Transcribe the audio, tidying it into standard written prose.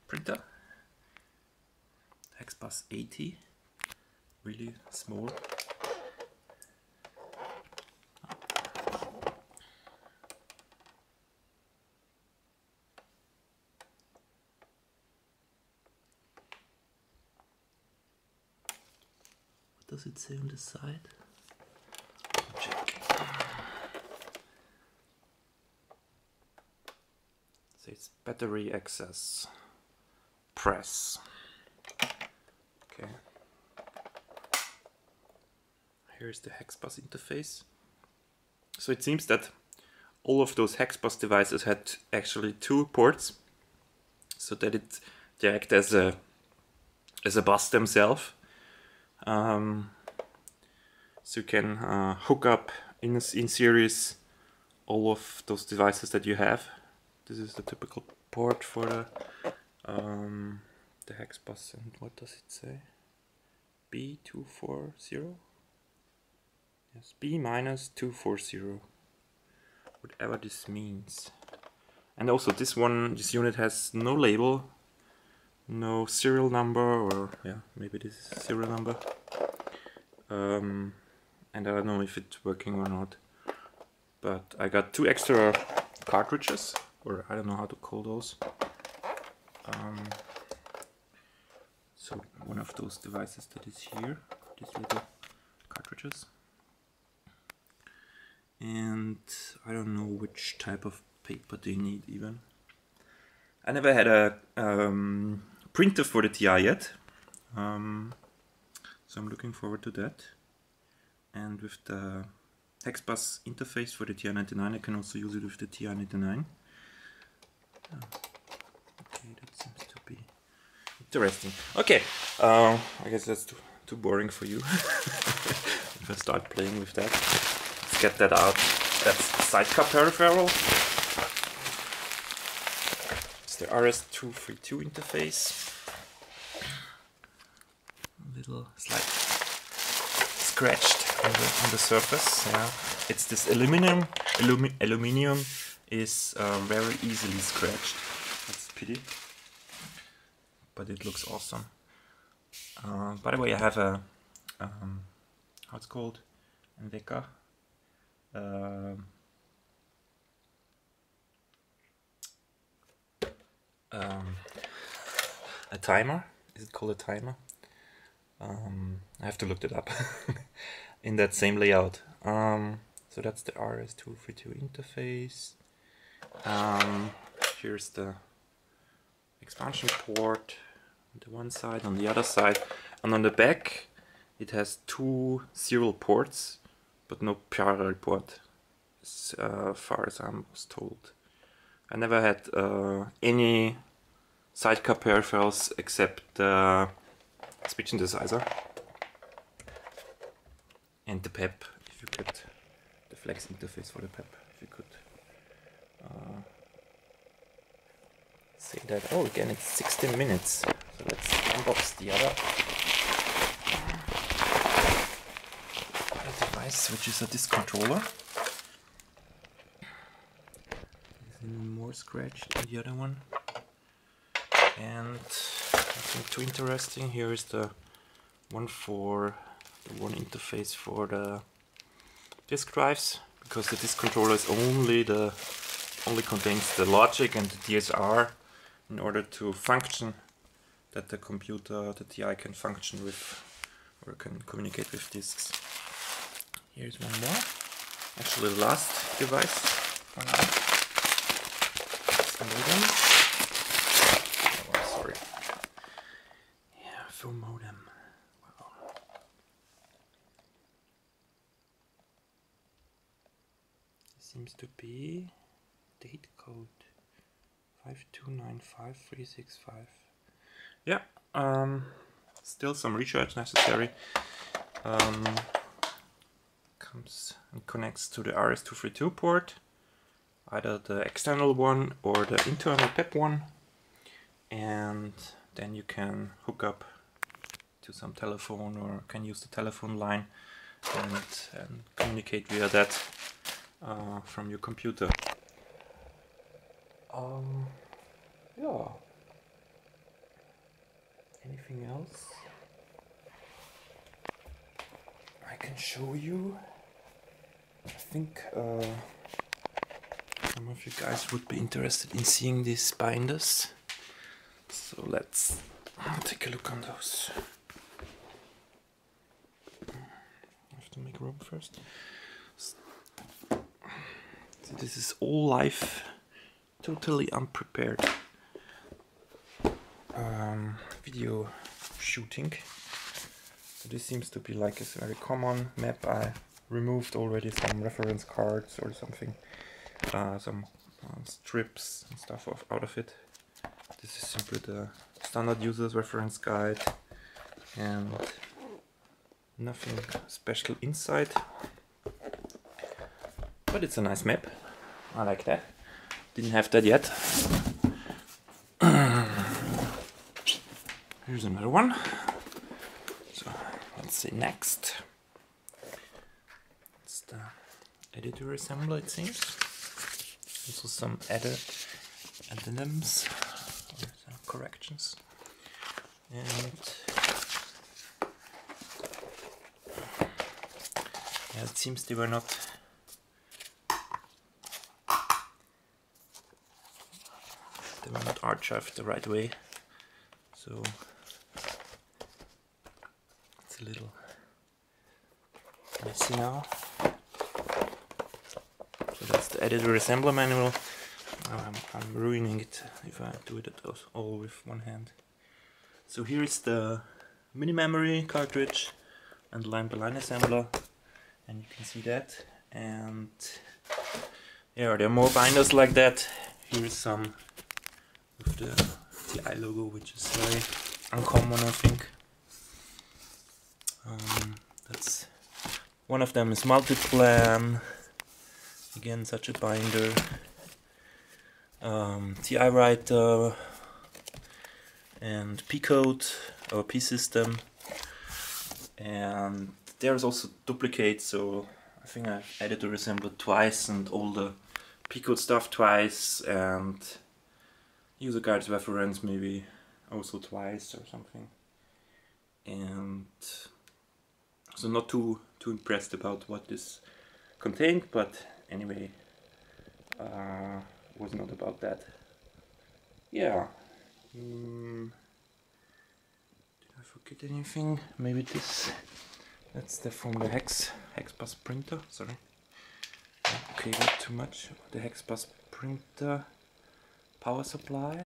printer. Hex-Bus 80, really small. What does it say on the side? Check. It says battery access press. Okay. Here's the Hex-Bus interface. So it seems that all of those Hex-Bus devices had actually 2 ports, so that they act as a bus themselves. So you can hook up in series all of those devices that you have. This is the typical port for the Hex-Bus, and what does it say? B240? Yes, B-240. Whatever this means. And also this unit has no label, no serial number, or yeah, maybe this is serial number. And I don't know if it's working or not. But I got 2 extra cartridges, or I don't know how to call those. So one of those devices that is here, these little cartridges. And I don't know which type of paper they need even. I never had a printer for the TI yet, so I'm looking forward to that. And with the Hex-Bus interface for the TI-99, I can also use it with the TI-99. Okay, that seems to be interesting. Okay, I guess that's too boring for you. If I start playing with that. Let's get that out. That's sidecar peripheral. It's the RS-232 interface. A little slight scratched on the surface. Yeah, it's this aluminum. Aluminium is very easily scratched. That's a pity, but it looks awesome. By the way, I have a how it's called, Veka. A timer. Is it called a timer? I have to look it up. In that same layout. So that's the RS-232 interface. Here's the expansion port on the one side, on the other side, and on the back it has 2 serial ports, but no parallel port, as far as I was told. I never had any sidecar peripherals except the speech synthesizer and the PEP, if you could, the flex interface for the PEP, if you could say that. Oh, again, it's 16 minutes, so let's unbox the other device, which is a disk controller. More scratched than the other one, and nothing too interesting. Here is the one interface for the disk drives, because the disk controller is only contains the logic and the DSR in order to function, that the computer, the TI, can function with, or can communicate with disks. Here's one more, actually the last device for now. Modem. Oh, sorry. Yeah, full modem. Wow. This seems to be date code 5295365. Yeah, still some research necessary. Comes and connects to the RS-232 port. Either the external one or the internal PEP one, and then you can hook up to some telephone, or can use the telephone line and communicate via that from your computer. Yeah, anything else I can show you? I think some of you guys would be interested in seeing these binders. So let's take a look on those. I have to make room first. So this is all live, totally unprepared video shooting. So this seems to be like a very common map. I removed already some reference cards or something, some strips and stuff out of it. This is simply the standard user's reference guide and nothing special inside. But it's a nice map. I like that. Didn't have that yet. Here's another one. So let's see next. It's the editor assembler, it seems. Also some added addendums or some corrections. And yeah, it seems they were not archived the right way, so it's a little messy now. So that's the editor assembler manual. I'm ruining it if I do it all with one hand. So here is the mini memory cartridge and line-by-line assembler, and you can see that. And yeah, there are more binders like that. Here is some with the TI logo, which is very uncommon, I think. That's one of them is Multiplan. Again, such a binder. TI writer and P code or P system. And there's also duplicate, so I think I've editor assembled twice and all the P code stuff twice, and user guides reference maybe also twice or something. And so not too impressed about what this contained, but anyway, was not about that. Yeah. Did I forget anything? Maybe this. That's from the Hex-Bus printer. Sorry. Okay, not too much. The Hex-Bus printer power supply.